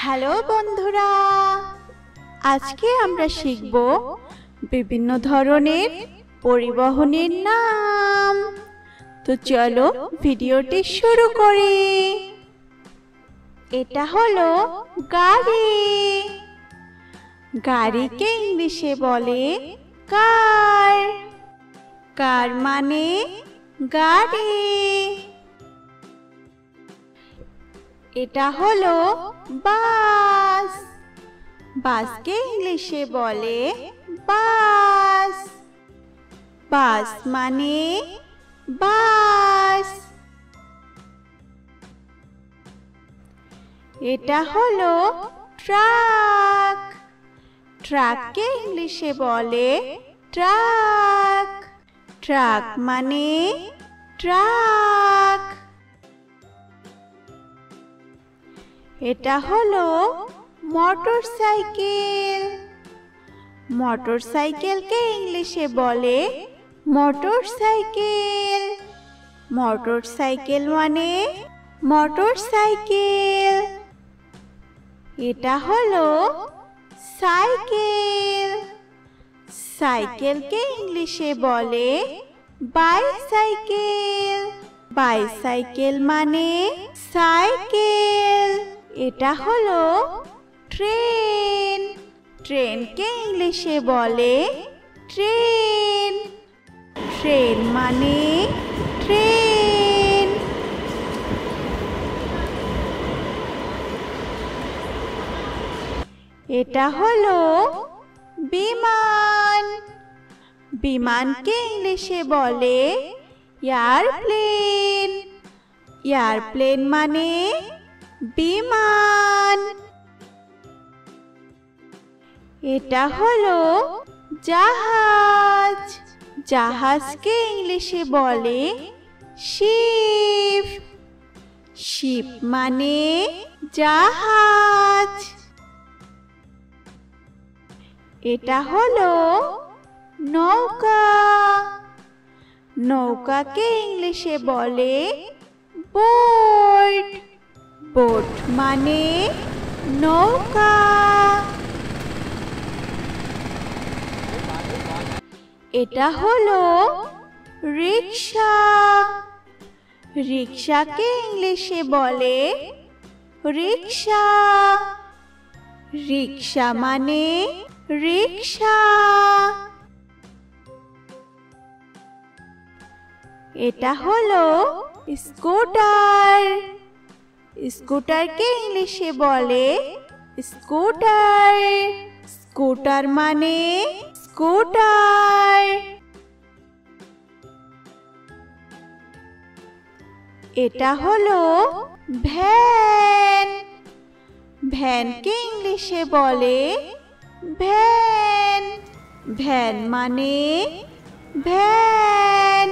Hello বন্ধুরা, আজকে আমরা শিখব বিভিন্ন ধরনের পরিবহনের নাম। তো চলো ভিডিওটি শুরু করি। এটা হলো গাড়ি। গাড়িকে ইংলিশে বলে কার। কার মানে গাড়ি। এটা হলো বাস। বাসকে ইংলিশে বলে বাস। বাস মানে বাস। এটা হলো ট্রাক। ট্রাককে ইংলিশে বলে ট্রাক। ট্রাক মানে ট্রাক। এটা হলো মোটরসাইকেল। মোটরসাইকেলকে ইংলিশে বলে মোটরসাইকেল। মোটরসাইকেল মানে মোটরসাইকেল। এটা হলো সাইকেল। সাইকেলকে ইংলিশে বলে বাইসাইকেল। বাইসাইকেল মানে সাইকেল। এটা হলো ট্রেন। ট্রেনকে ইংলিশে বলে ট্রেন। ট্রেন মানে ট্রেন। এটা হলো বিমান। বিমানকে ইংলিশে বলে এয়ারপ্লেন। এয়ারপ্লেন মানে বিমান। এটা হলো জাহাজ। জাহাজকে ইংলিশে বলে শিপ। শিপ মানে জাহাজ। এটা হলো নৌকা। নৌকাকে ইংলিশে বলে বোট। বোট মানে নৌকা। এটা হলো রিক্সা। রিক্সাকে ইংলিশে বলে রিক্সা। রিক্সা মানে রিক্সা। এটা হলো স্কুটার। স্কুটারকে ইংলিশে বলে স্কুটার। স্কুটার মানে স্কুটার। এটা হলো ভ্যান। ভ্যানকে ইংলিশে বলে ভ্যান। ভ্যান মানে ভ্যান।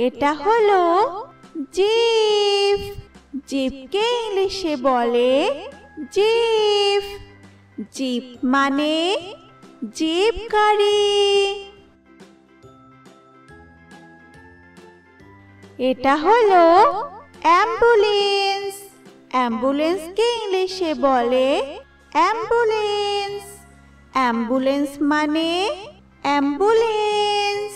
এটা হলো জিপ। জিপকে ইংলিশে বলে জিপ। জিপ মানে জিপ গাড়ি। এটা হলো অ্যাম্বুলেন্স। অ্যাম্বুলেন্সকে ইংলিশে বলে অ্যাম্বুলেন্স। অ্যাম্বুলেন্স মানে অ্যাম্বুলেন্স।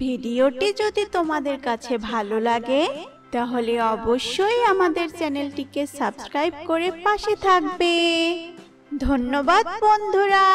ভিডিওটি যদি তোমাদের কাছে ভালো লাগে তাহলে অবশ্যই আমাদের চ্যানেলটিকে সাবস্ক্রাইব করে পাশে থাকবে। ধন্যবাদ বন্ধুরা।